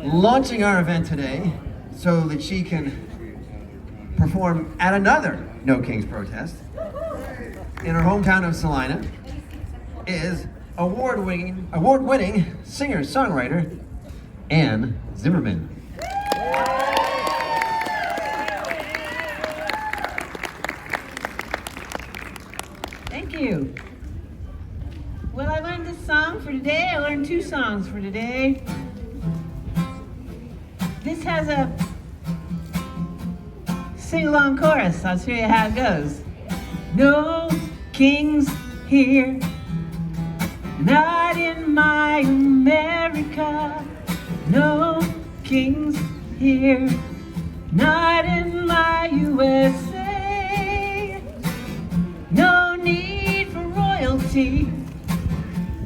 launching our event today so that she can perform at another No Kings protest in her hometown of Salina is award-winning singer-songwriter Ann Zimmerman. Thank you. Well, I learned this song for today. I learned 2 songs for today. This has a sing-along chorus. I'll show you how it goes. No kings here, not in my America. No kings here, not in my USA. No need for royalty.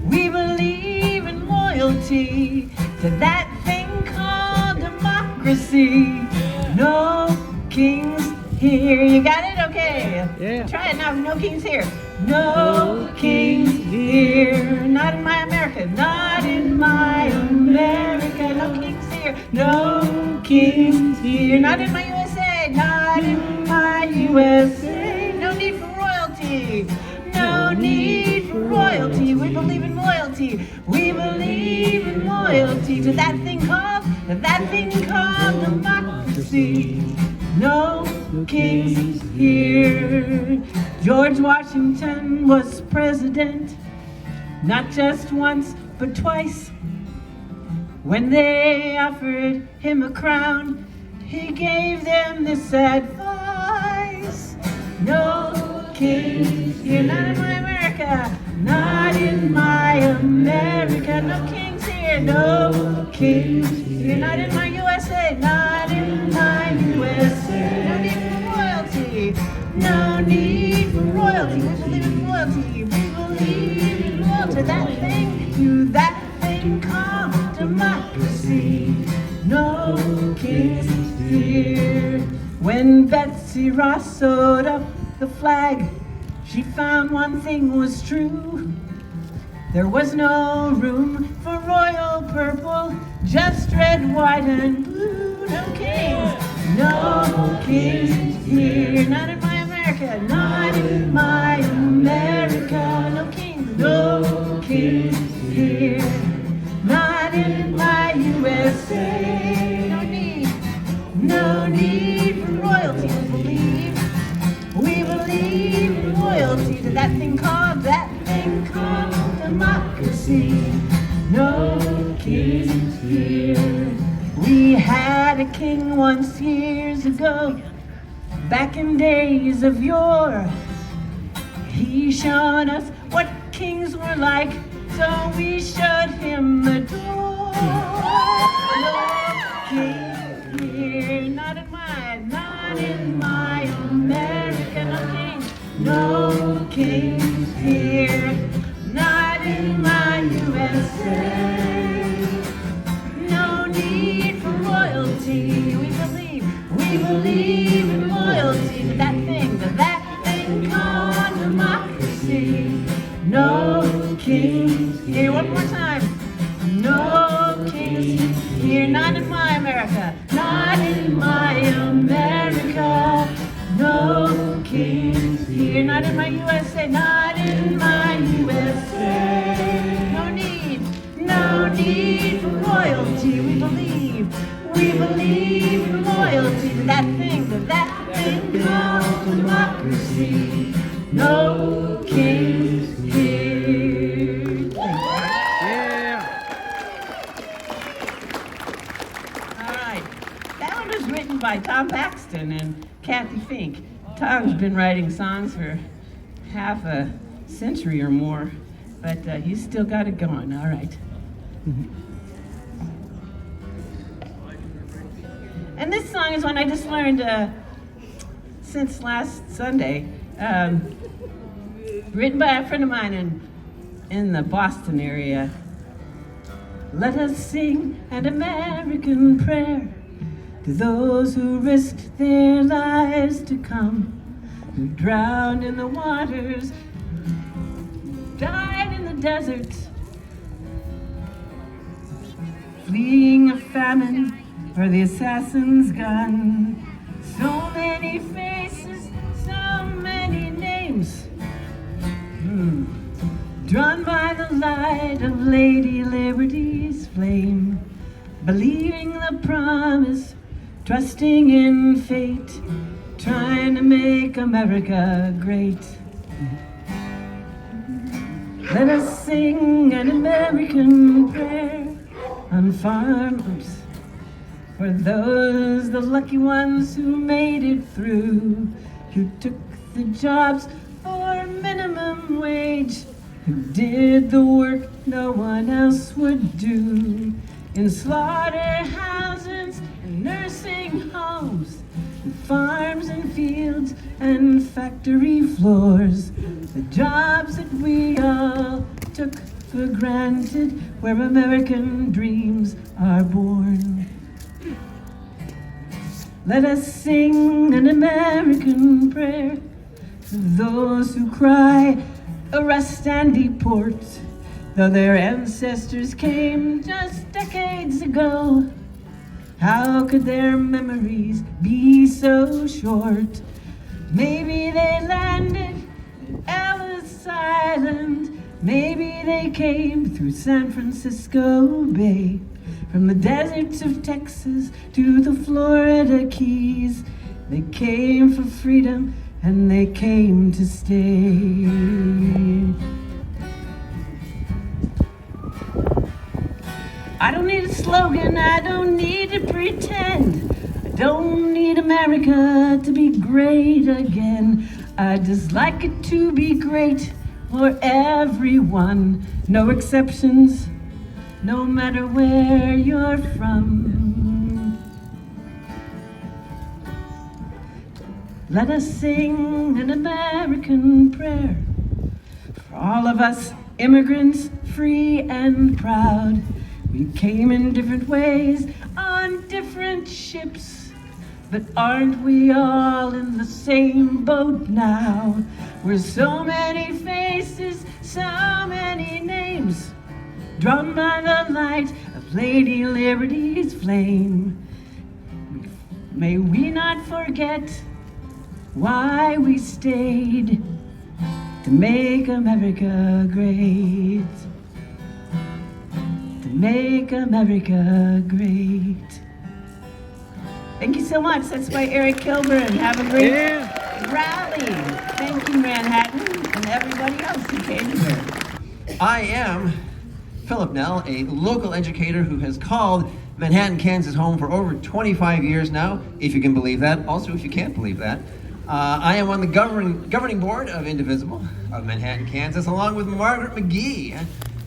We believe in loyalty to that thing called democracy. No kings here. You got it? Okay. Yeah. Try it now. No kings here. No kings here. Not in my America. Not in my America. No kings here. No kings here. Not in my USA. Not in my USA. No need for royalty. No need for royalty. We believe in loyalty. We believe in loyalty to that thing called democracy. No kings here. George Washington was president, not just once, but twice. When they offered him a crown, he gave them this advice. No kings here, not in my America, not in my America. No kings here, no kings here, not in my USA, not in my USA. No need for royalty, no need for royalty. We believe in loyalty, we believe in loyalty to that thing called democracy. No kings here. When Betsy Ross sewed up the flag, she found one thing was true. There was no room for royal purple, just red, white, and blue. No kings here. Not in my America, not in my America. No kings here. Not in my USA. No need for royalty. We believe in loyalty to that thing called democracy. No kings here. We had a king once years ago, back in days of yore. He showed us what kings were like, so we showed him the door. No kings here, not in my America. No kings here, not in my USA. No need for royalty. We believe in loyalty to that thing called democracy. No kings here. One more time. No kings here, not in my America, not in my America. No kings here, not in my USA, not in my USA. No need for royalty. We believe in loyalty to that thing called democracy. No kings here. Yeah. All right, that one was written by Tom Paxton and Kathy Fink. Tom's been writing songs for half a century or more, but he's still got it going. All right. And this song is one I just learned since last Sunday. Written by a friend of mine in the Boston area. Let us sing an American prayer to those who risked their lives to come, who drowned in the waters, died in the deserts, fleeing a famine or the assassin's gun. So many faces, so many names, drawn by the light of Lady Liberty's flame, believing the promise, trusting in fate, trying to make America great. Let us sing an American prayer on farms for those, the lucky ones who made it through, who took the jobs for minimum wage, who did the work no one else would do, in slaughterhouses and nursing homes, in farms and fields and factory floors, the jobs that we all took for granted, where American dreams are born. Let us sing an American prayer for those who cry, arrest and deport, though their ancestors came just decades ago. How could their memories be so short? Maybe they landed in Ellis Island, maybe they came through San Francisco Bay, from the deserts of Texas to the Florida Keys. They came for freedom and they came to stay. I don't need a slogan, I don't need to pretend. I don't need America to be great again. I just like it to be great for everyone, no exceptions, no matter where you're from. Let us sing an American prayer for all of us immigrants, free and proud. We came in different ways on different ships, but aren't we all in the same boat now? We're so many faces, so many names, drawn by the light of Lady Liberty's flame. May we not forget why we stayed, to make America great, to make America great. Thank you so much. That's by Eric Kilburn. Have a great rally. Thank you, Manhattan, and everybody else who came here. I am Philip Nell, a local educator who has called Manhattan, Kansas home for over 25 years now, if you can believe that. Also, if you can't believe that. I am on the governing board of Indivisible of Manhattan, Kansas, along with Margaret McGee,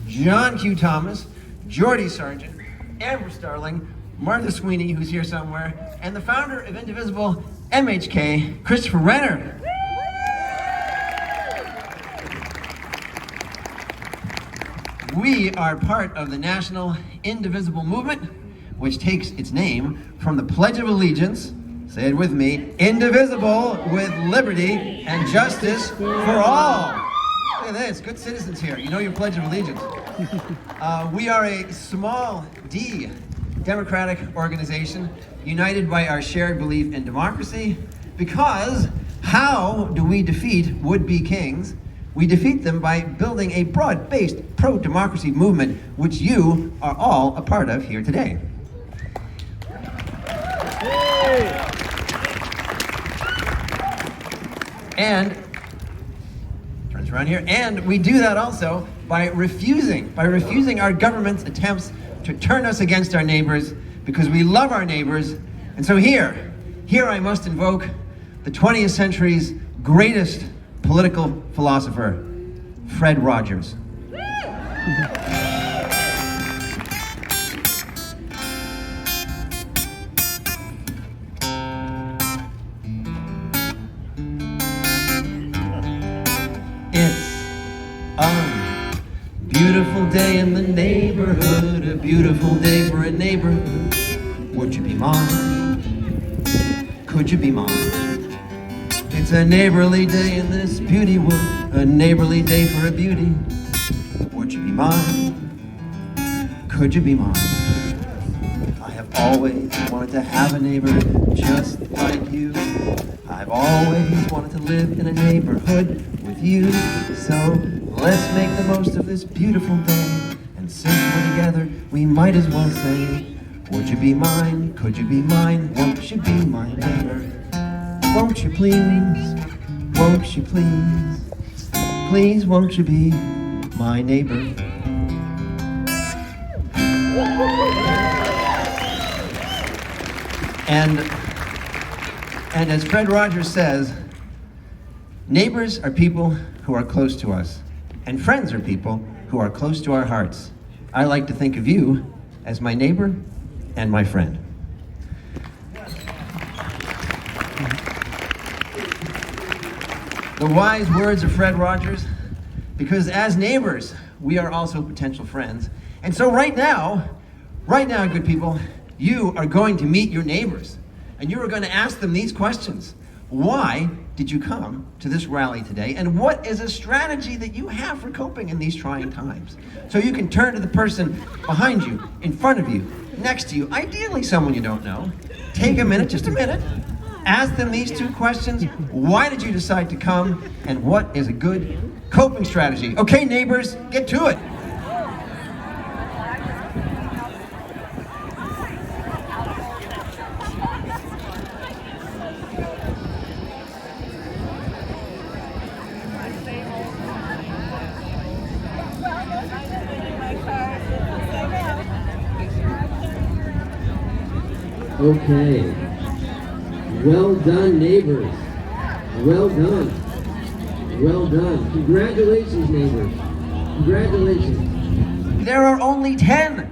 John Q. Thomas, Jordy Sargent, Amber Starling, Martha Sweeney, who's here somewhere, and the founder of Indivisible, MHK, Christopher Renner. We are part of the National Indivisible Movement, which takes its name from the Pledge of Allegiance. Say it with me: indivisible, with liberty and justice for all. Look at this, good citizens here. You know your Pledge of Allegiance. We are a small D democratic organization united by our shared belief in democracy, because how do we defeat would-be kings? We defeat them by building a broad-based pro-democracy movement, which you are all a part of here today. And turns around here, and we do that also by refusing our government's attempts to turn us against our neighbors, because we love our neighbors. And so here I must invoke the 20th century's greatest political philosopher, Fred Rogers. Beautiful day in the neighborhood, a beautiful day for a neighborhood. Would you be mine? Could you be mine? It's a neighborly day in this beauty wood, a neighborly day for a beauty. Would you be mine? Could you be mine? always wanted to have a neighbor just like you. I've always wanted to live in a neighborhood with you. So let's make the most of this beautiful day. And since we're together, we might as well say, would you be mine? Could you be mine? Won't you be my neighbor? Won't you please? Won't you please? Please won't you be my neighbor? And as Fred Rogers says, neighbors are people who are close to us, and friends are people who are close to our hearts. I like to think of you as my neighbor and my friend. The wise words of Fred Rogers, because as neighbors, we are also potential friends. And so right now, good people, you are going to meet your neighbors, and you are going to ask them these questions. Why did you come to this rally today? And what is a strategy that you have for coping in these trying times? So you can turn to the person behind you, in front of you, next to you, ideally someone you don't know. Take a minute, just a minute. Ask them these two questions. Why did you decide to come? And what is a good coping strategy? Okay, neighbors, get to it. Okay. Well done, neighbors. Well done. Well done. Congratulations, neighbors. Congratulations. There are only 10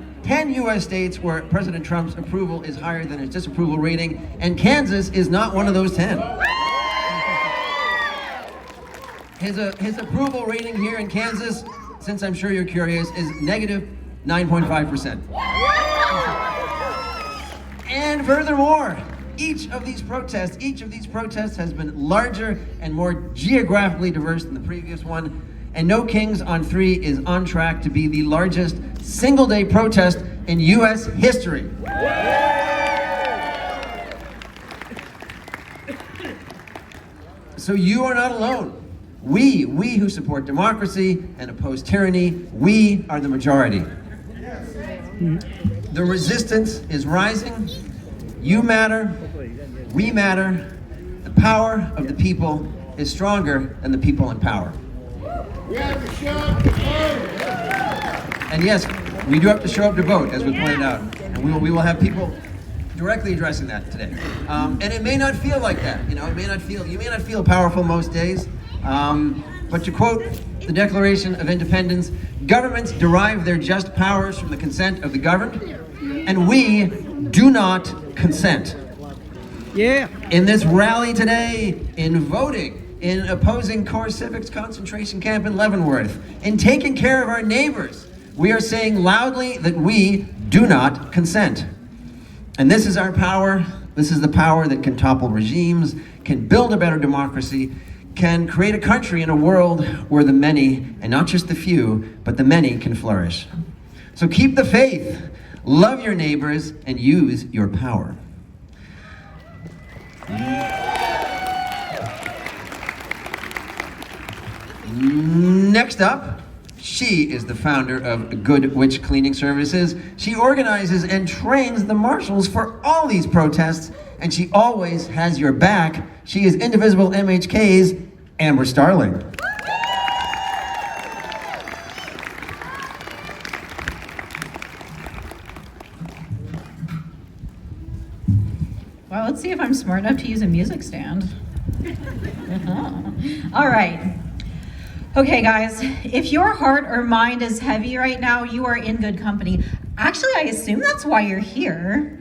U.S. states where President Trump's approval is higher than his disapproval rating, and Kansas is not one of those 10. His approval rating here in Kansas, since I'm sure you're curious, is negative 9.5%. And furthermore, each of these protests has been larger and more geographically diverse than the previous one. And No Kings on 3 is on track to be the largest single-day protest in U.S. history. So you are not alone. We who support democracy and oppose tyranny, we are the majority. The resistance is rising. You matter. We matter. The power of the people is stronger than the people in power. We have to show up to vote. And yes, we do have to show up to vote, as we pointed out. And we will have people directly addressing that today. And it may not feel like that. You may not feel powerful most days. But to quote the Declaration of Independence, governments derive their just powers from the consent of the governed, and we do not consent. Yeah. In this rally today, in voting, in opposing Core Civic's concentration camp in Leavenworth, in taking care of our neighbors, we are saying loudly that we do not consent. And this is our power. This is the power that can topple regimes, can build a better democracy, can create a country in a world where the many, and not just the few, but the many can flourish. So keep the faith, love your neighbors, and use your power. Next up, she is the founder of Good Witch Cleaning Services. She organizes and trains the marshals for all these protests, and she always has your back. She is Indivisible MHK's Amber Starling. Well, let's see if I'm smart enough to use a music stand. All right. Okay, guys, if your heart or mind is heavy right now, you are in good company. Actually, I assume that's why you're here.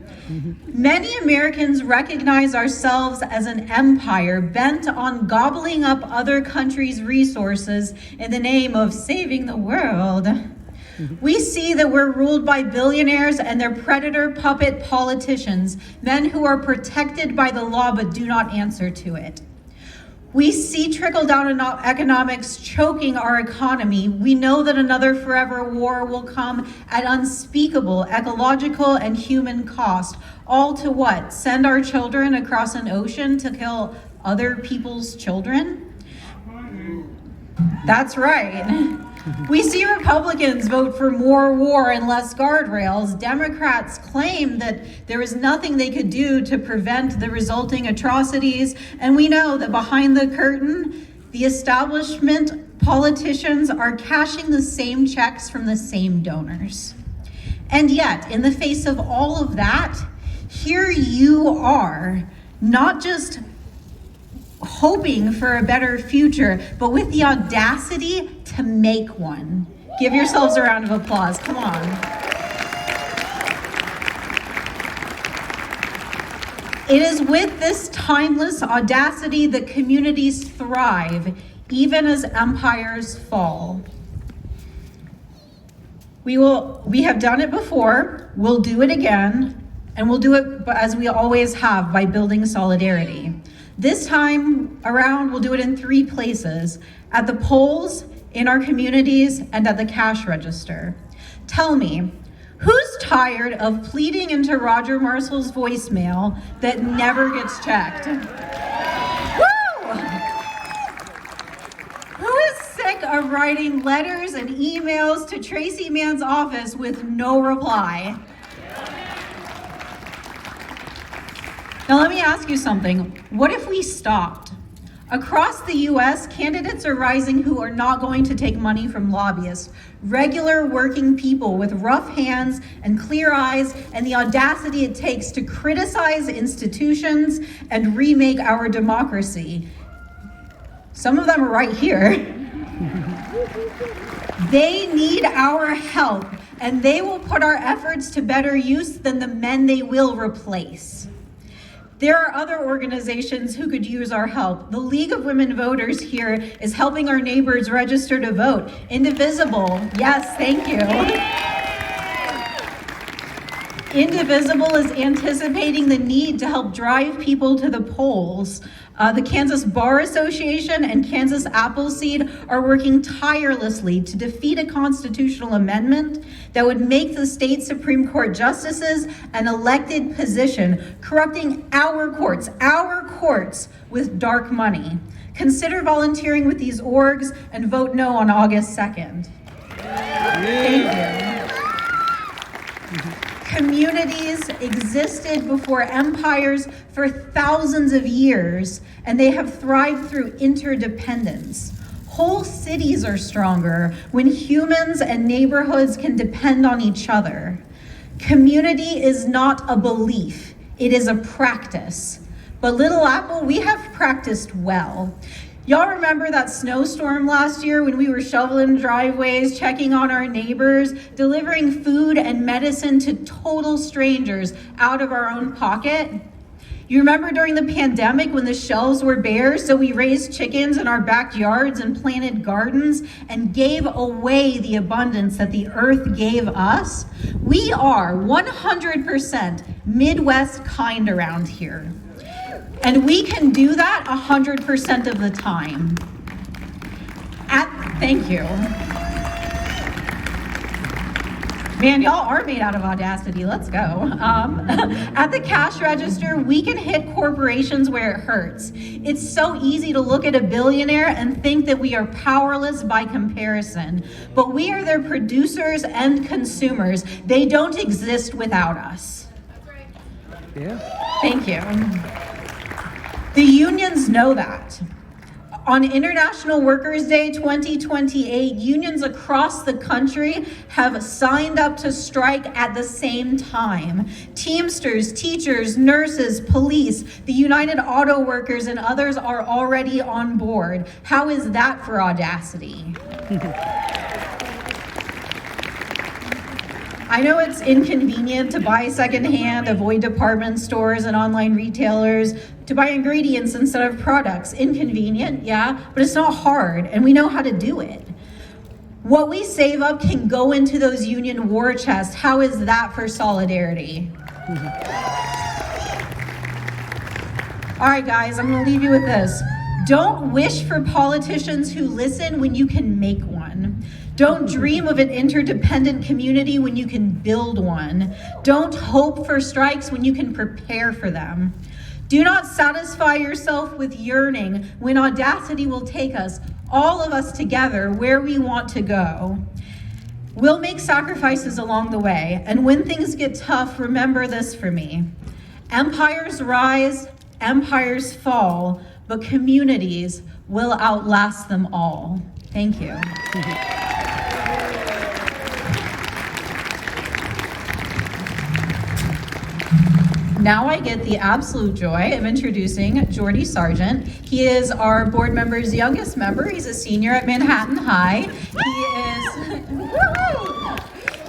Many Americans recognize ourselves as an empire bent on gobbling up other countries' resources in the name of saving the world. We see that we're ruled by billionaires and their predator puppet politicians, men who are protected by the law but do not answer to it. We see trickle-down economics choking our economy. We know that another forever war will come at unspeakable ecological and human cost. All to what? Send our children across an ocean to kill other people's children? That's right. We see Republicans vote for more war and less guardrails. Democrats claim that there is nothing they could do to prevent the resulting atrocities. And we know that behind the curtain, the establishment politicians are cashing the same checks from the same donors. And yet, in the face of all of that, here you are, not just hoping for a better future, but with the audacity to make one. Give yourselves a round of applause. Come on. It is with this timeless audacity that communities thrive, even as empires fall. We have done it before, we'll do it again, and we'll do it as we always have, by building solidarity. This time around, we'll do it in 3 places: at the polls, in our communities, and at the cash register. Tell me, who's tired of pleading into Roger Marshall's voicemail that never gets checked? Woo! Who is sick of writing letters and emails to Tracy Mann's office with no reply? Now let me ask you something. What if we stopped? Across the US, candidates are rising who are not going to take money from lobbyists. Regular working people with rough hands and clear eyes and the audacity it takes to criticize institutions and remake our democracy. Some of them are right here. They need our help, and they will put our efforts to better use than the men they will replace. There are other organizations who could use our help. The League of Women Voters here is helping our neighbors register to vote. Indivisible, yes, thank you. Indivisible is anticipating the need to help drive people to the polls. The Kansas Bar Association and Kansas Appleseed are working tirelessly to defeat a constitutional amendment that would make the state Supreme Court justices an elected position, corrupting our courts with dark money. Consider volunteering with these orgs and vote no on August 2nd. Thank you. Communities existed before empires for thousands of years, and they have thrived through interdependence. Whole cities are stronger when humans and neighborhoods can depend on each other. Community is not a belief, it is a practice. But Little Apple, we have practiced well. Y'all remember that snowstorm last year when we were shoveling driveways, checking on our neighbors, delivering food and medicine to total strangers out of our own pocket? You remember during the pandemic when the shelves were bare, so we raised chickens in our backyards and planted gardens and gave away the abundance that the earth gave us? We are 100% Midwest kind around here. And we can do that 100% of the time. Thank you. Man, y'all are made out of audacity. Let's go. At the cash register, we can hit corporations where it hurts. It's so easy to look at a billionaire and think that we are powerless by comparison. But we are their producers and consumers. They don't exist without us. Yeah. Thank you. The unions know that. On International Workers' Day 2028, unions across the country have signed up to strike at the same time. Teamsters, teachers, nurses, police, the United Auto Workers, and others are already on board. How is that for audacity? I know it's inconvenient to buy secondhand, avoid department stores and online retailers, to buy ingredients instead of products. Inconvenient, yeah, but it's not hard, and we know how to do it. What we save up can go into those union war chests. How is that for solidarity? All right, guys, I'm gonna leave you with this. Don't wish for politicians who listen when you can make one. Don't dream of an interdependent community when you can build one. Don't hope for strikes when you can prepare for them. Do not satisfy yourself with yearning when audacity will take us, all of us together, where we want to go. We'll make sacrifices along the way, and when things get tough, remember this for me. Empires rise, empires fall, but communities will outlast them all. Thank you. Now I get the absolute joy of introducing Jordy Sargent. He is our board member's youngest member. He's a senior at Manhattan High.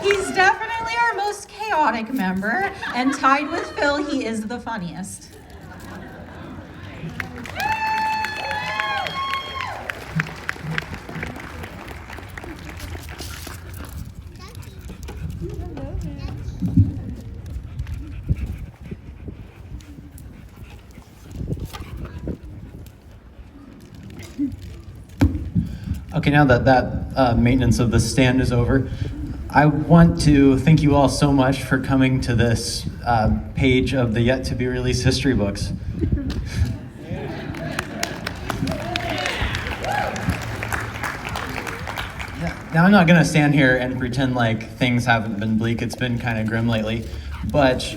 He's definitely our most chaotic member, and tied with Phil, he is the funniest. Okay, now that maintenance of the stand is over, I want to thank you all so much for coming to this page of the yet to be released history books. Now I'm not gonna stand here and pretend like things haven't been bleak. It's been kind of grim lately, but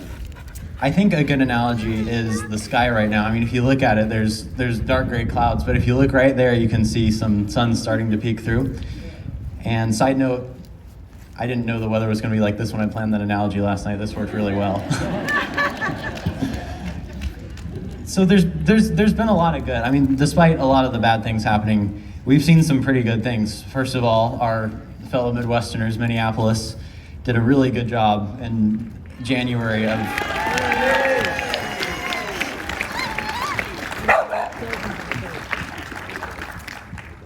I think a good analogy is the sky right now. I mean, if you look at it, there's dark gray clouds, but if you look right there, you can see some sun starting to peek through. And side note, I didn't know the weather was gonna be like this when I planned that analogy last night. This worked really well. So there's been a lot of good. I mean, despite a lot of the bad things happening, we've seen some pretty good things. First of all, our fellow Midwesterners, Minneapolis, did a really good job in January of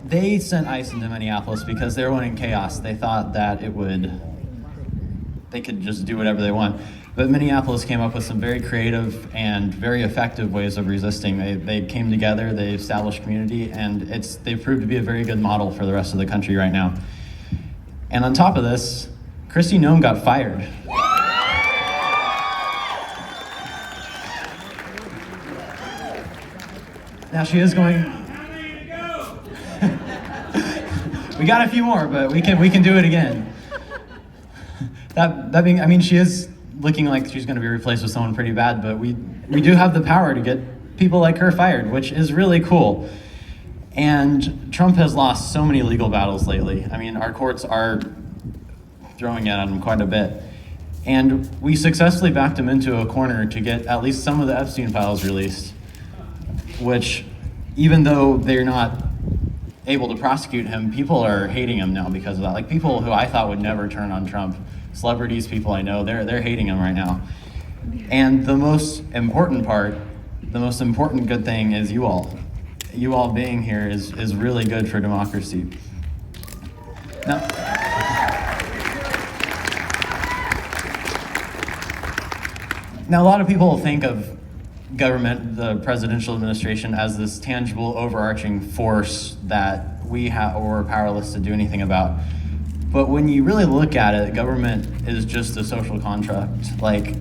They sent ice into Minneapolis because they were wanting chaos. They thought that they could just do whatever they want. But Minneapolis came up with some very creative and very effective ways of resisting. They came together, they established community, and they've proved to be a very good model for the rest of the country right now. And on top of this, Kristi Noem got fired. Now she is going. We got a few more, but we can do it again. That being, I mean, she is looking like she's going to be replaced with someone pretty bad, but we do have the power to get people like her fired, which is really cool. And Trump has lost so many legal battles lately. I mean, our courts are throwing it at him quite a bit. And we successfully backed him into a corner to get at least some of the Epstein files released, which, even though they're not able to prosecute him, people are hating him now because of that. Like, people who I thought would never turn on Trump, celebrities, people I know, they're hating him right now. And the most important part, the most important good thing is you all. You all being here is really good for democracy. Now, a lot of people think of government, the presidential administration, as this tangible, overarching force that we're powerless to do anything about. But when you really look at it, government is just a social contract. Like,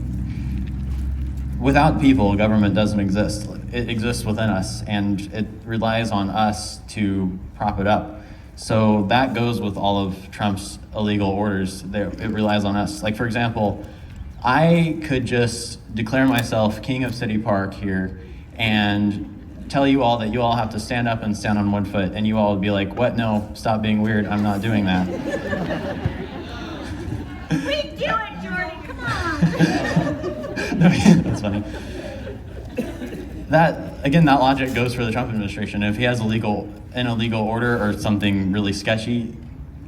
without people, government doesn't exist. It exists within us, and it relies on us to prop it up. So that goes with all of Trump's illegal orders. It relies on us. Like, for example, I could just declare myself king of City Park here and tell you all that you all have to stand up and stand on one foot, and you all would be like, what? No, stop being weird. I'm not doing that. We do it, Jordy, come on. No, that's funny. That logic goes for the Trump administration. If he has an illegal order or something really sketchy,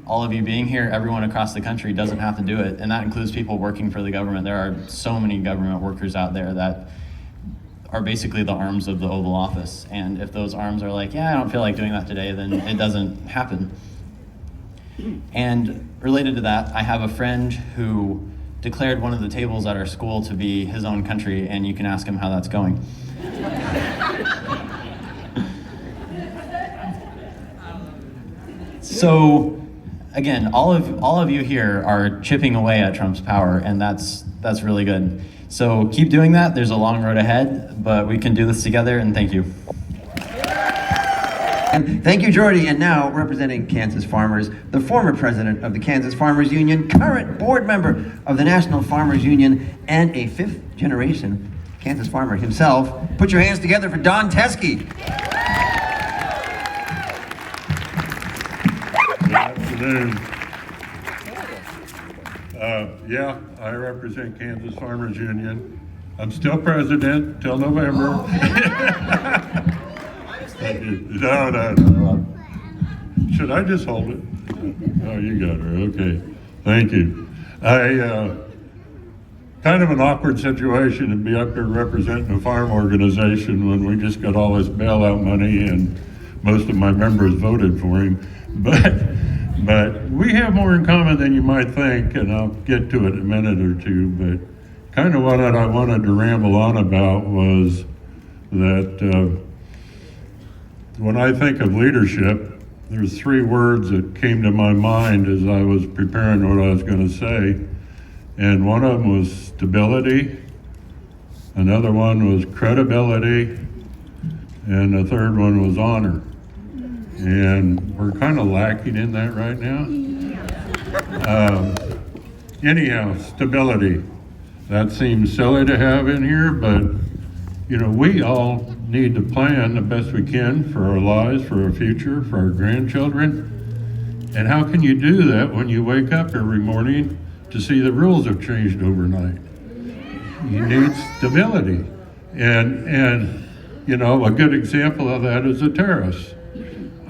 all of you being here, everyone across the country doesn't have to do it. And that includes people working for the government. There are so many government workers out there that are basically the arms of the Oval Office. And if those arms are like, yeah, I don't feel like doing that today, then it doesn't happen. And related to that, I have a friend who declared one of the tables at our school to be his own country, and you can ask him how that's going. So, again, all of you here are chipping away at Trump's power, and that's really good. So keep doing that. There's a long road ahead, but we can do this together, and thank you. And thank you, Jordy. And now, representing Kansas farmers, the former president of the Kansas Farmers Union, current board member of the National Farmers Union, and a fifth-generation Kansas farmer himself. Put your hands together for Donn Teske. Good afternoon. Yeah, I represent Kansas Farmers Union. I'm still president till November. Thank you. No. Should I just hold it? Oh, you got her. Okay. Thank you. Kind of an awkward situation to be up here representing a farm organization when we just got all this bailout money and most of my members voted for him. But we have more in common than you might think, and I'll get to it in a minute or two. But kind of what I wanted to ramble on about was that when I think of leadership, there's three words that came to my mind as I was preparing what I was going to say. And one of them was stability, another one was credibility, and the third one was honor. And we're kind of lacking in that right now. Anyhow, stability. That seems silly to have in here, but we all need to plan the best we can for our lives, for our future, for our grandchildren. And how can you do that when you wake up every morning to see the rules have changed overnight? You need stability. And a good example of that is the tariffs.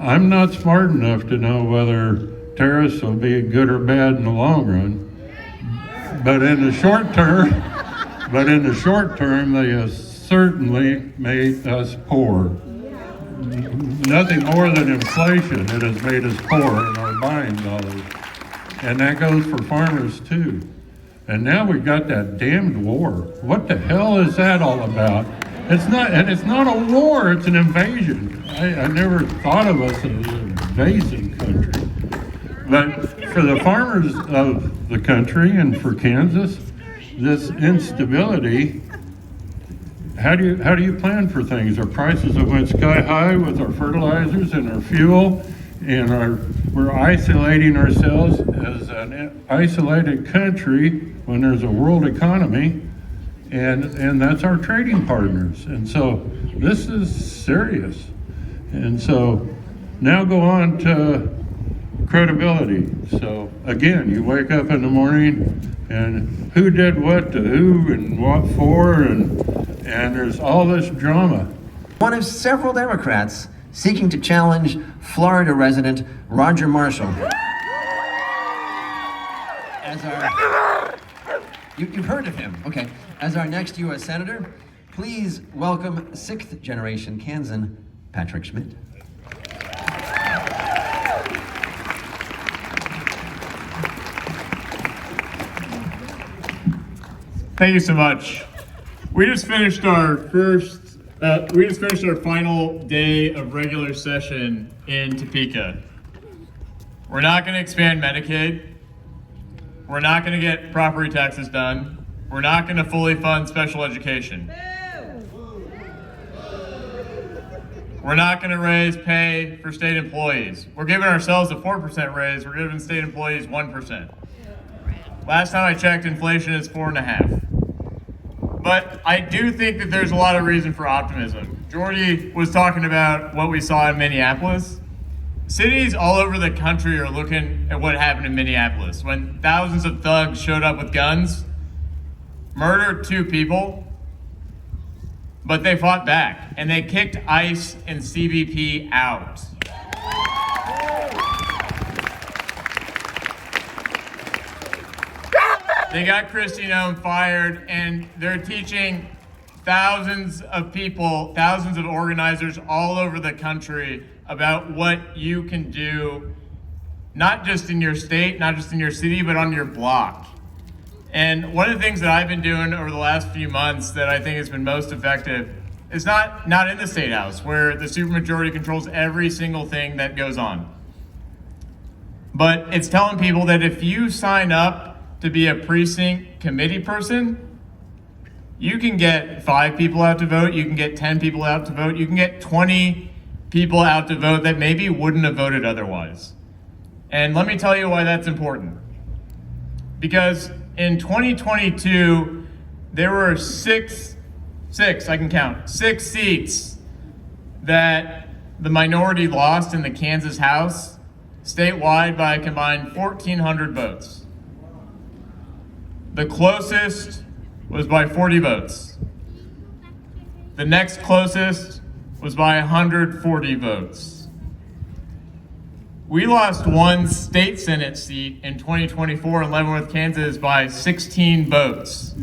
I'm not smart enough to know whether tariffs will be good or bad in the long run. But in the short term, they have certainly made us poor. Nothing more than inflation. It has made us poor in our buying dollars. And that goes for farmers too. And now we've got that damned war. What the hell is that all about? It's not a war, it's an invasion. I never thought of us as an invasive country. But for the farmers of the country and for Kansas, this instability, how do you plan for things? Our prices have went sky high with our fertilizers and our fuel, and we're isolating ourselves as an isolated country when there's a world economy, and that's our trading partners. And so this is serious. And so now go on to credibility. So again, you wake up in the morning and who did what to who and what for, and there's all this drama. One of several Democrats seeking to challenge Florida resident Roger Marshall as you've heard of him, okay, as our next U.S. Senator. Please welcome sixth-generation Kansan Patrick Schmidt. Thank you so much. We just finished our final day of regular session in Topeka. We're not going to expand Medicaid. We're not going to get property taxes done. We're not going to fully fund special education. We're not going to raise pay for state employees. We're giving ourselves a 4% raise. We're giving state employees 1%. Last time I checked, inflation is 4.5%. But I do think that there's a lot of reason for optimism. Jordy was talking about what we saw in Minneapolis. Cities all over the country are looking at what happened in Minneapolis when thousands of thugs showed up with guns, murdered 2 people, but they fought back and they kicked ICE and CBP out. They got Kristi Noem fired, and they're teaching thousands of people, thousands of organizers all over the country about what you can do, not just in your state, not just in your city, but on your block. And one of the things that I've been doing over the last few months that I think has been most effective is not in the State House, where the supermajority controls every single thing that goes on. but it's telling people that if you sign up to be a precinct committee person, you can get 5 people out to vote, you can get 10 people out to vote, you can get 20 people out to vote that maybe wouldn't have voted otherwise. And let me tell you why that's important. Because in 2022, there were six, I can count, 6 seats that the minority lost in the Kansas House statewide by a combined 1,400 votes. The closest was by 40 votes. The next closest was by 140 votes. We lost 1 state Senate seat in 2024 in Leavenworth, Kansas by 16 votes.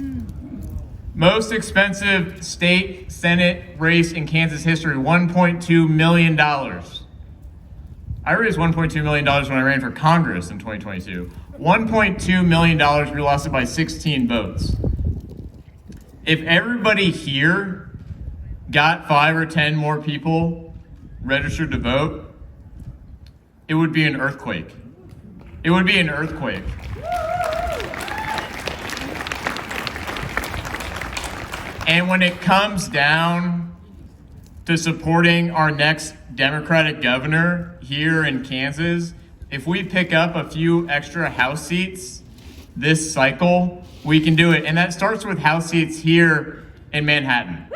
Most expensive state Senate race in Kansas history, $1.2 million. I raised $1.2 million when I ran for Congress in 2022. $1.2 million, we lost it by 16 votes. If everybody here got 5 or 10 more people registered to vote, it would be an earthquake. It would be an earthquake. And when it comes down to supporting our next Democratic governor here in Kansas, if we pick up a few extra House seats this cycle, we can do it. And that starts with House seats here in Manhattan.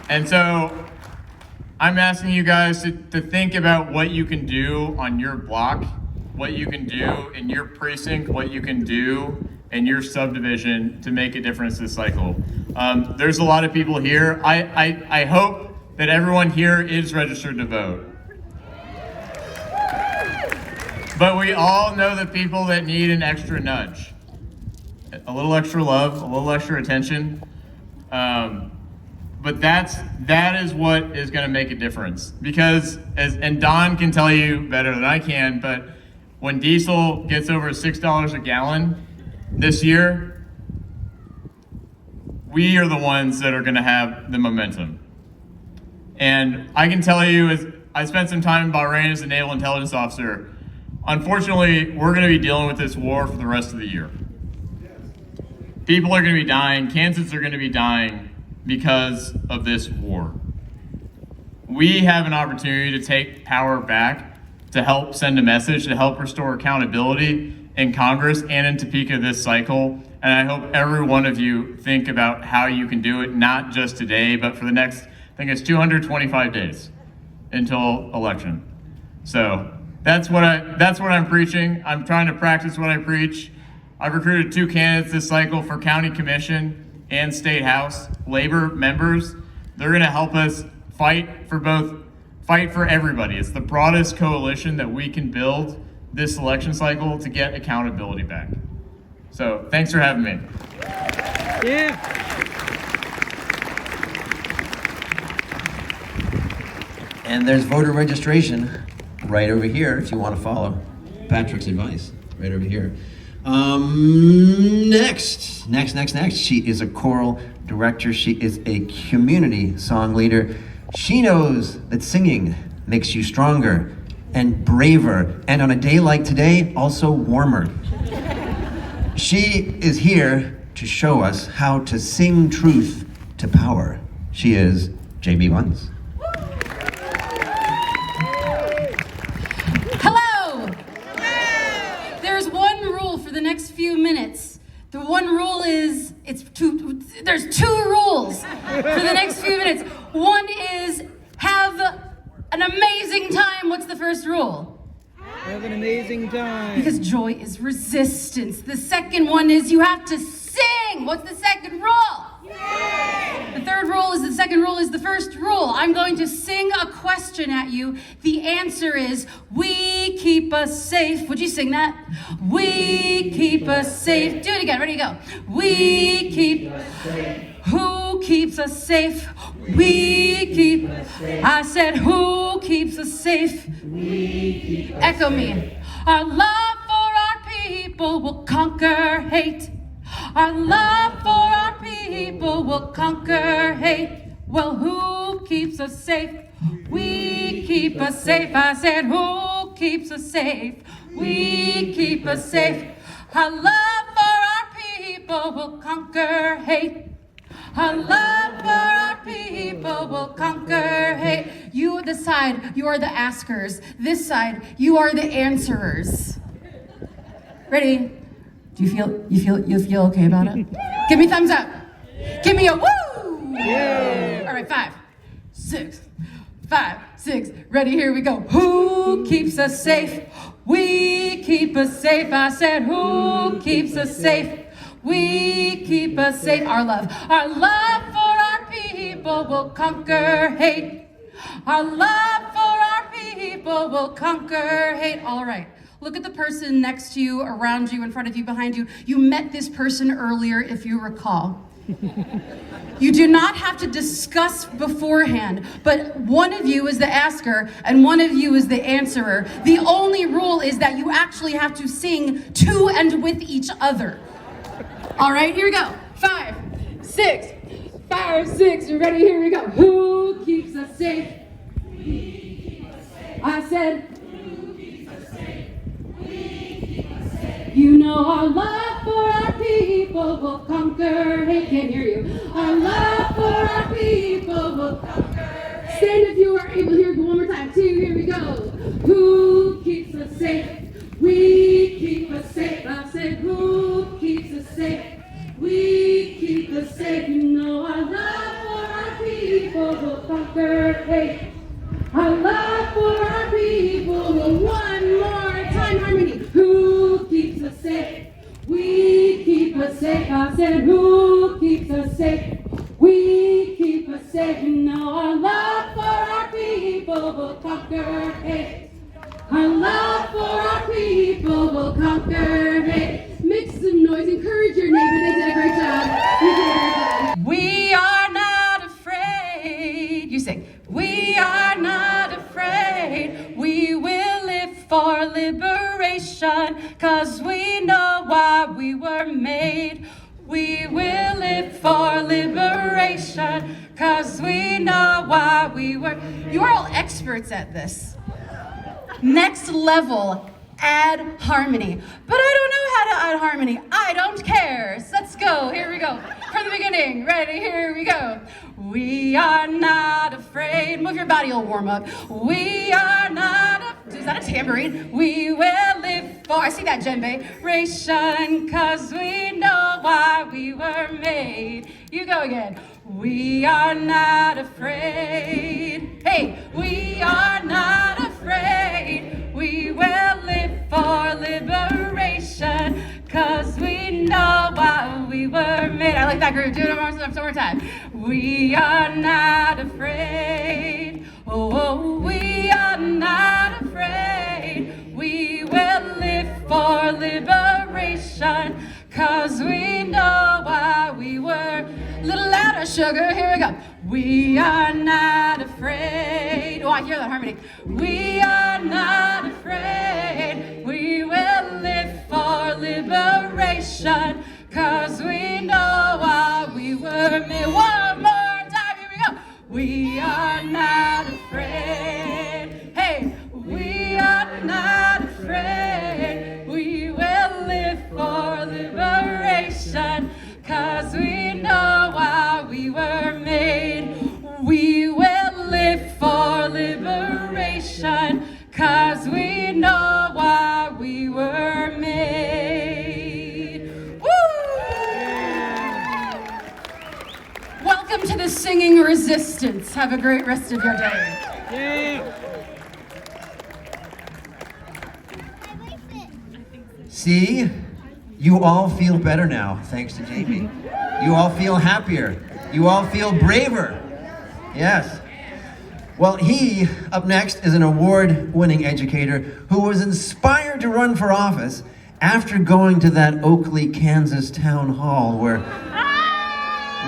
And so I'm asking you guys to think about what you can do on your block, what you can do in your precinct, what you can do in your subdivision to make a difference this cycle. There's a lot of people here. I hope that everyone here is registered to vote. But we all know the people that need an extra nudge, a little extra love, a little extra attention. But that is what is going to make a difference. Because and Donn can tell you better than I can, but when diesel gets over $6 a gallon this year, we are the ones that are going to have the momentum. And I can tell you, as I spent some time in Bahrain as a naval intelligence officer, unfortunately, we're going to be dealing with this war for the rest of the year. People are going to be dying. Kansans are going to be dying because of this war. We have an opportunity to take power back, to help send a message, to help restore accountability in Congress and in Topeka this cycle. And I hope every one of you think about how you can do it, not just today, but for the next, I think it's 225 days until election. So that's what I'm preaching. I'm trying to practice what I preach. I've recruited 2 candidates this cycle for county commission and state house labor members. They're gonna help us fight for everybody. It's the broadest coalition that we can build this election cycle to get accountability back. So thanks for having me. Yeah. And there's voter registration right over here if you want to follow Patrick's advice, right over here. Next. She is a choral director. She is a community song leader. She knows that singing makes you stronger and braver, and on a day like today, also warmer. She is here to show us how to sing truth to power. She is Jamie Buns. Hello! There's one rule for the next few minutes. The one rule is, there's 2 rules for the next few minutes. One is have an amazing time. What's the first rule? Have an amazing time. Because joy is resistance. The second one is you have to sing. What's the second rule? Yay! The second rule is the first rule. I'm going to sing a question at you. The answer is, we keep us safe. Would you sing that? We keep us safe. Do it again. Ready to go. We keep us safe. Who keeps us safe? We keep us safe. I said, who keeps us safe? We keep us Echo safe. Me. Our love for our people will conquer hate. Our love for our people will conquer hate. Well, who keeps us safe? We keep us safe. I said, who keeps us safe? We keep us safe. Our love for our people will conquer hate. Our love for our people will conquer hate. You, this side, you are the askers. This side, you are the answerers. Ready? Do you feel okay about it? Give me thumbs up. Give me a woo! Yeah. All right, 5, 6, 5, 6. Ready? Here we go. Who keeps us safe? We keep us safe. I said, who keeps us safe? We keep us safe. Our love for our people will conquer hate. Our love for our people will conquer hate. All right. Look at the person next to you, around you, in front of you, behind you. You met this person earlier, if you recall. You do not have to discuss beforehand, but one of you is the asker and one of you is the answerer. The only rule is that you actually have to sing to and with each other. All right, here we go. 5, 6, 5, 6. You ready? Here we go. Who keeps us safe? I said, you know our love for our people will conquer hate. Can't hear you. Our love for our people will conquer hate. Stand if you are able. Here, go one more time. 2, here we go. Who keeps us safe? We keep us safe. I said, who keeps us safe? We keep us safe. You know our love for our people will conquer hate. Our love for our people will. One more time, harmony. Who keeps us safe? We keep us safe. I said, who keeps us safe? We keep us safe. You know our love for our people will conquer hate. Our love for our people will conquer hate. Make some noise. Encourage your neighbor. They did a great job. You did a great job. We are not afraid. You sing. We are not afraid. We will live for liberation, 'cause we know why we were made. We will live for liberation, 'cause we know why we were. You're all experts at this. Next level, add harmony. But I don't know how to add harmony. I don't care. So let's go. Here we go. From the beginning. Ready? Here we go. We are not afraid. Move your body, you'll warm up. We are not afraid. Is that a tambourine? We will live for. I see that djembe. Ration, 'cause we know why we were made. You go again. We are not afraid. Hey, we are not afraid. We will live for liberation, 'cause we know why we were made. I like that groove. Do it one more time. We are not afraid. Oh, we are not afraid. We will live for liberation, 'cause we know why we were. A little louder, sugar. Here we go. We are not afraid. Oh, I hear that harmony. We are not afraid. We will live for liberation, 'cause we know why we were made. One more time. Here we go. We are not afraid. Hey, we are not afraid. We will live for liberation, 'cause we know why we were made. We will live for liberation, 'cause we know why we were made. Woo! Welcome to the singing resistance. Have a great rest of your day. Yeah. See? You all feel better now, thanks to Jamie. You all feel happier. You all feel braver. Yes. Well, he, up next, is an award-winning educator who was inspired to run for office after going to that Oakley, Kansas town hall where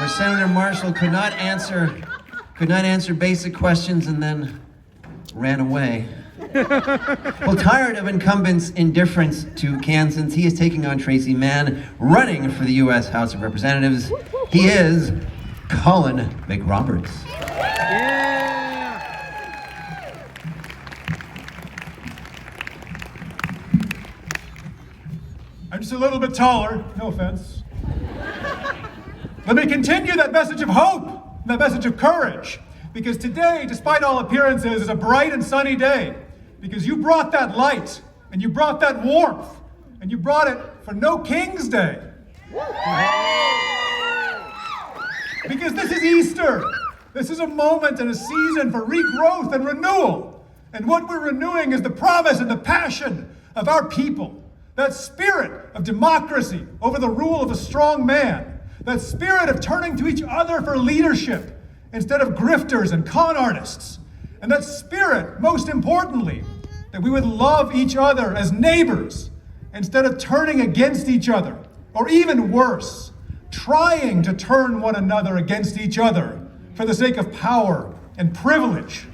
Senator Marshall could not answer basic questions and then ran away. Well, tired of incumbents' indifference to Kansans, he is taking on Tracy Mann, running for the U.S. House of Representatives. He is Colin McRoberts. Yeah. a little bit taller, no offense. Let me continue that message of hope, that message of courage, because today, despite all appearances, is a bright and sunny day, because you brought that light, and you brought that warmth, and you brought it for No King's Day. Because this is Easter. This is a moment and a season for regrowth and renewal. And what we're renewing is the promise and the passion of our people. That spirit of democracy over the rule of a strong man. That spirit of turning to each other for leadership instead of grifters and con artists. And that spirit, most importantly, that we would love each other as neighbors instead of turning against each other, or even worse, trying to turn one another against each other for the sake of power and privilege.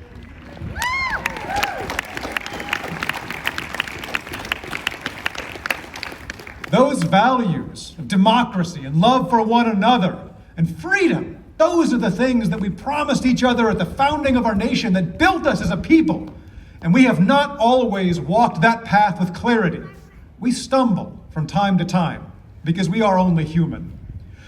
Those values of democracy and love for one another and freedom, those are the things that we promised each other at the founding of our nation that built us as a people. And we have not always walked that path with clarity. We stumble from time to time because we are only human.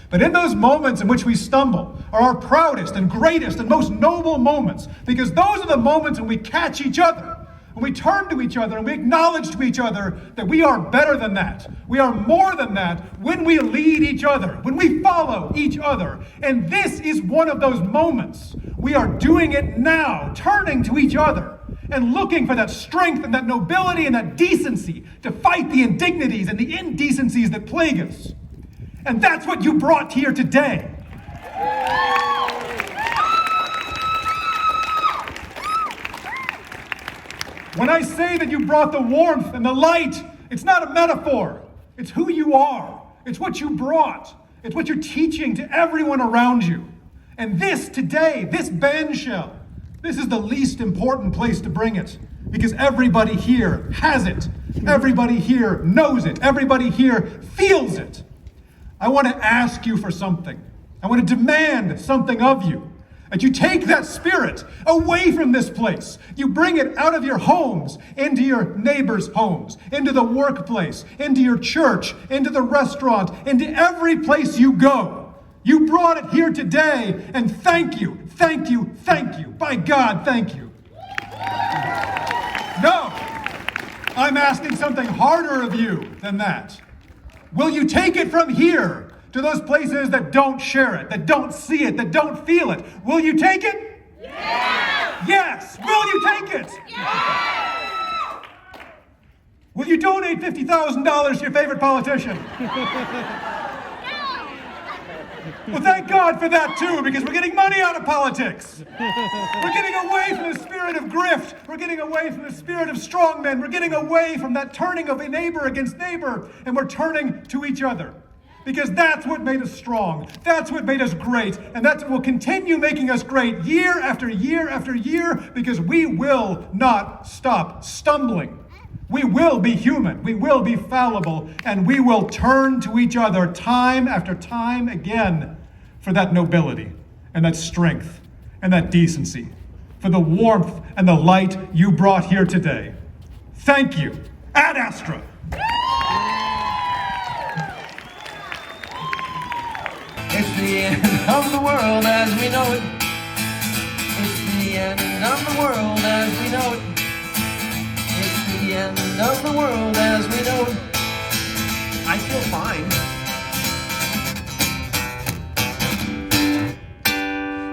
But in those moments in which we stumble are our proudest and greatest and most noble moments, because those are the moments when we catch each other, when we turn to each other and we acknowledge to each other that we are better than that. We are more than that when we lead each other, when we follow each other. And this is one of those moments. We are doing it now, turning to each other and looking for that strength and that nobility and that decency to fight the indignities and the indecencies that plague us. And that's what you brought here today. When I say that you brought the warmth and the light, it's not a metaphor. It's who you are. It's what you brought. It's what you're teaching to everyone around you. And this today, this band shell, this is the least important place to bring it, because everybody here has it. Everybody here knows it. Everybody here feels it. I want to ask you for something. I want to demand something of you. That you take that spirit away from this place. You bring it out of your homes, into your neighbors' homes, into the workplace, into your church, into the restaurant, into every place you go. You brought it here today, and thank you, thank you, thank you. By God, thank you. No, I'm asking something harder of you than that. Will you take it from here to those places that don't share it, that don't see it, that don't feel it? Will you take it? Yes! Yes! Will you take it? Yes! Will you donate $50,000 to your favorite politician? Well, thank God for that too, because we're getting money out of politics. We're getting away from the spirit of grift. We're getting away from the spirit of strongmen. We're getting away from that turning of a neighbor against neighbor, and we're turning to each other. Because that's what made us strong. That's what made us great. And that will continue making us great year after year after year, because we will not stop stumbling. We will be human. We will be fallible. And we will turn to each other time after time again for that nobility and that strength and that decency, for the warmth and the light you brought here today. Thank you. Ad Astra. It's the end of the world as we know it. It's the end of the world as we know it. It's the end of the world as we know it. I feel fine.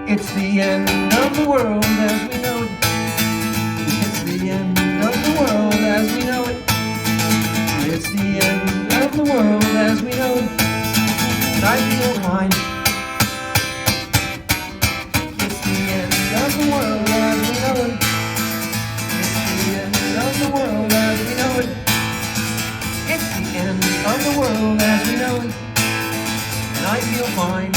It's the end of the world as we know it. It's the end of the world as we know it. It's the end of the world as we know it. And I feel fine. It's the end of the world as we know it. It's the end of the world as we know it. It's the end of the world as we know it. And I feel fine.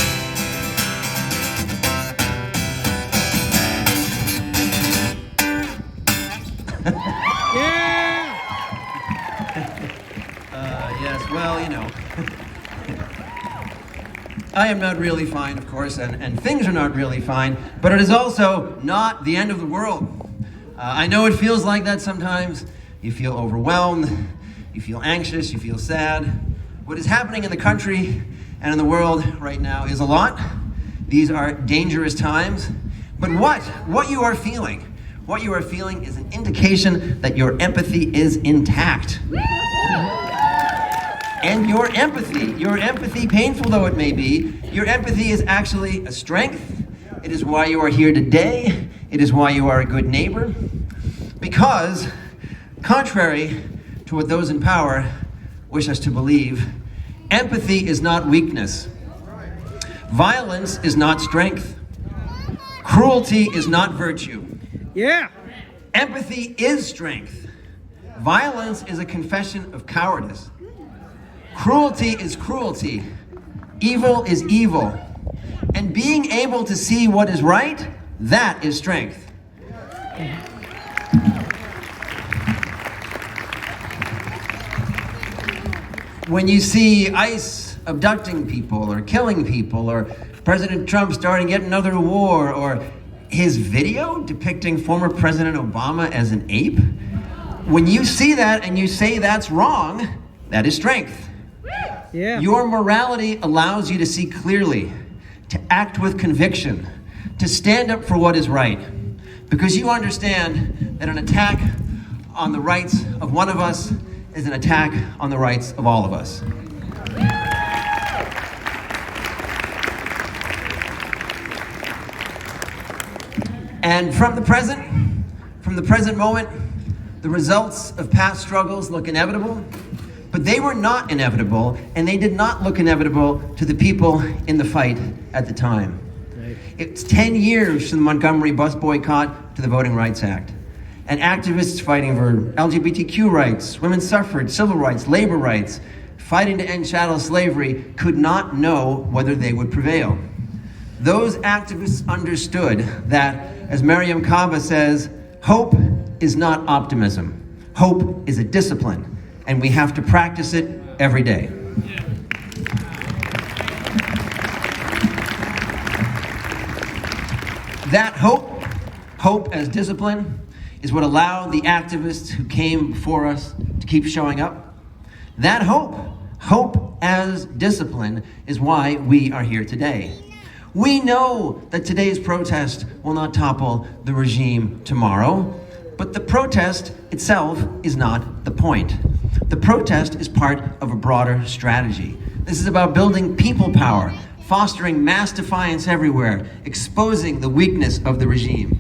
Yeah! Yes, well, you know. I am not really fine, of course, and things are not really fine, but it is also not the end of the world. I know it feels like that sometimes. You feel overwhelmed, you feel anxious, you feel sad, What is happening in the country and in the world right now is a lot. These are dangerous times. But what you are feeling is an indication that your empathy is intact. And your empathy, painful though it may be, your empathy is actually a strength. It is why you are here today. It is why you are a good neighbor. Because, contrary to what those in power wish us to believe, empathy is not weakness. Violence is not strength. Cruelty is not virtue. Yeah. Empathy is strength. Violence is a confession of cowardice. Cruelty is cruelty. Evil is evil. And being able to see what is right, that is strength. When you see ICE abducting people or killing people, or President Trump starting yet another war, or his video depicting former President Obama as an ape, when you see that and you say that's wrong, that is strength. Yeah. Your morality allows you to see clearly, to act with conviction, to stand up for what is right, because you understand that an attack on the rights of one of us is an attack on the rights of all of us. And from the present moment, the results of past struggles look inevitable, but they were not inevitable, and they did not look inevitable to the people in the fight at the time. Right. It's 10 years from the Montgomery bus boycott to the Voting Rights Act. And activists fighting for LGBTQ rights, women's suffrage, civil rights, labor rights, fighting to end chattel slavery could not know whether they would prevail. Those activists understood that, as Mariam Kaba says, hope is not optimism. Hope is a discipline, and we have to practice it every day. That hope as discipline, is what allowed the activists who came before us to keep showing up. That hope as discipline, is why we are here today. We know that today's protest will not topple the regime tomorrow, but the protest itself is not the point. The protest is part of a broader strategy. This is about building people power, fostering mass defiance everywhere, exposing the weakness of the regime.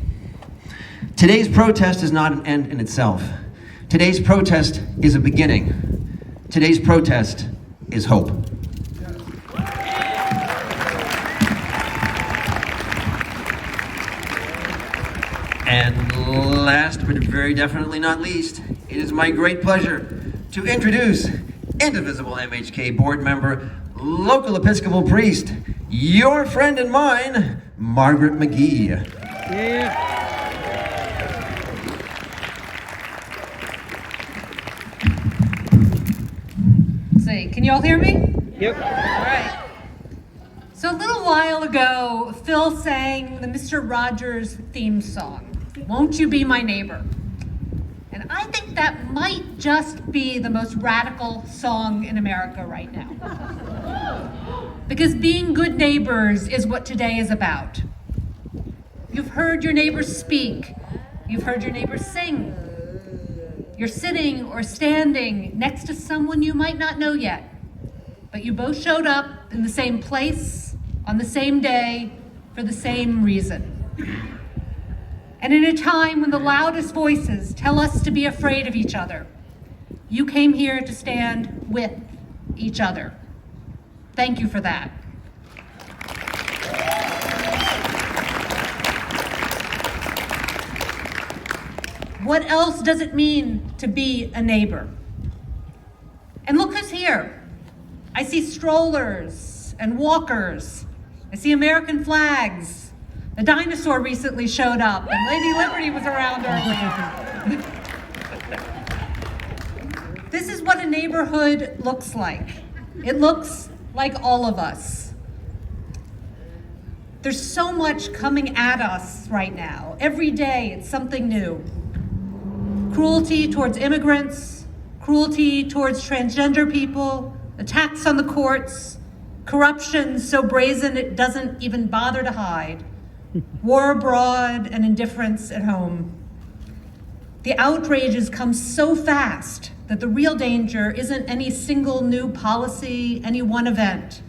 Today's protest is not an end in itself. Today's protest is a beginning. Today's protest is hope. And last but very definitely not least, it is my great pleasure to introduce Indivisible MHK board member, local Episcopal priest, your friend and mine, Margaret McGee. Yeah. See, can you all hear me? Yep. All right. So a little while ago, Phil sang the Mr. Rogers theme song, Won't You Be My Neighbor? And I think that might just be the most radical song in America right now. Because being good neighbors is what today is about. You've heard your neighbors speak. You've heard your neighbors sing. You're sitting or standing next to someone you might not know yet, but you both showed up in the same place, on the same day, for the same reason. And in a time when the loudest voices tell us to be afraid of each other, you came here to stand with each other. Thank you for that. What else does it mean to be a neighbor? And look who's here. I see strollers and walkers. I see American flags. The dinosaur recently showed up, and Lady Liberty was around earlier. This is what a neighborhood looks like. It looks like all of us. There's so much coming at us right now. Every day it's something new. Cruelty towards immigrants, cruelty towards transgender people, attacks on the courts, corruption so brazen it doesn't even bother to hide, war abroad and indifference at home. The outrages come so fast that the real danger isn't any single new policy, any one event.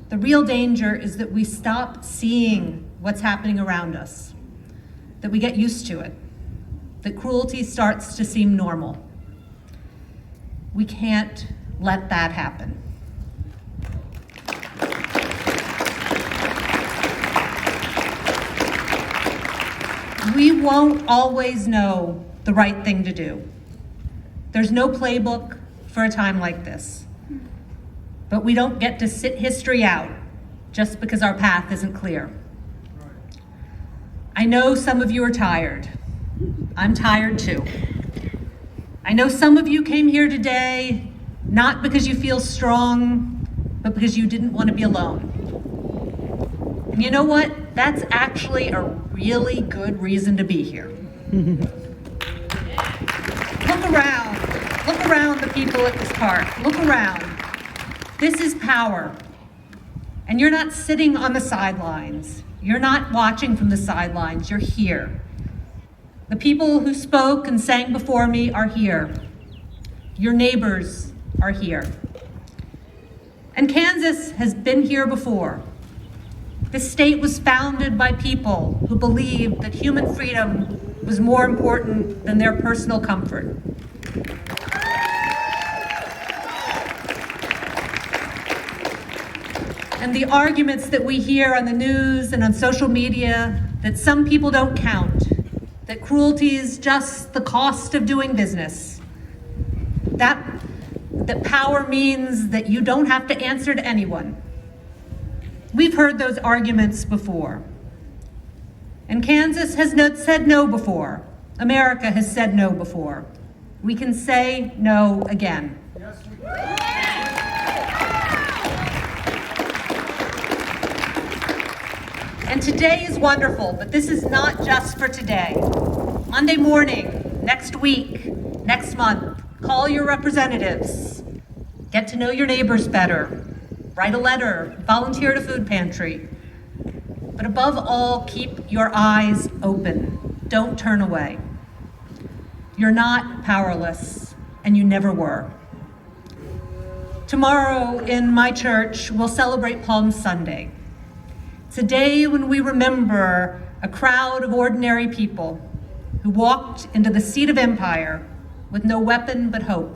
The real danger is that we stop seeing what's happening around us, that we get used to it, that cruelty starts to seem normal. We can't let that happen. We won't always know the right thing to do. There's no playbook for a time like this. But we don't get to sit history out just because our path isn't clear. I know some of you are tired. I'm tired too. I know some of you came here today not because you feel strong, but because you didn't want to be alone. And you know what? That's actually a really good reason to be here. Look around the people at this park. Look around. This is power. And you're not sitting on the sidelines. You're not watching from the sidelines. You're here. The people who spoke and sang before me are here. Your neighbors are here. And Kansas has been here before. This state was founded by people who believed that human freedom was more important than their personal comfort. And the arguments that we hear on the news and on social media, that some people don't count, that cruelty is just the cost of doing business, that power means that you don't have to answer to anyone. We've heard those arguments before. And Kansas has said no before. America has said no before. We can say no again. Yes, we can. And today is wonderful, but this is not just for today. Monday morning, next week, next month, call your representatives. Get to know your neighbors better. Write a letter, volunteer at a food pantry. But above all, keep your eyes open. Don't turn away. You're not powerless, and you never were. Tomorrow in my church, we'll celebrate Palm Sunday. It's a day when we remember a crowd of ordinary people who walked into the seat of empire with no weapon but hope.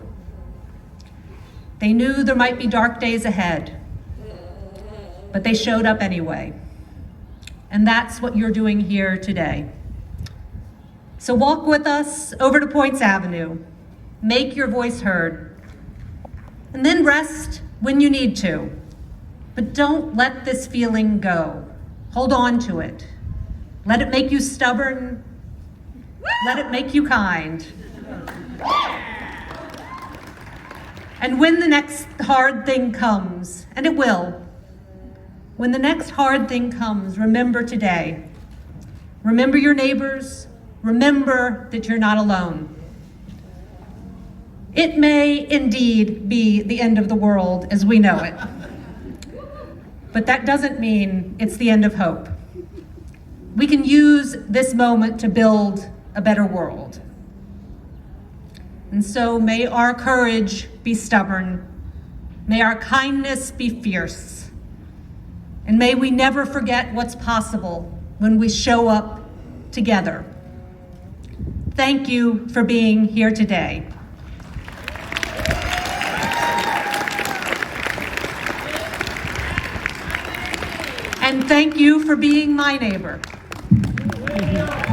They knew there might be dark days ahead, but they showed up anyway. And that's what you're doing here today. So walk with us over to Poyntz Avenue, make your voice heard, and then rest when you need to. But don't let this feeling go. Hold on to it. Let it make you stubborn. Let it make you kind. And when the next hard thing comes, and it will, when the next hard thing comes, remember today. Remember your neighbors. Remember that you're not alone. It may indeed be the end of the world as we know it. But that doesn't mean it's the end of hope. We can use this moment to build a better world. And so may our courage be stubborn. May our kindness be fierce. And may we never forget what's possible when we show up together. Thank you for being here today. And thank you for being my neighbor. Yeah.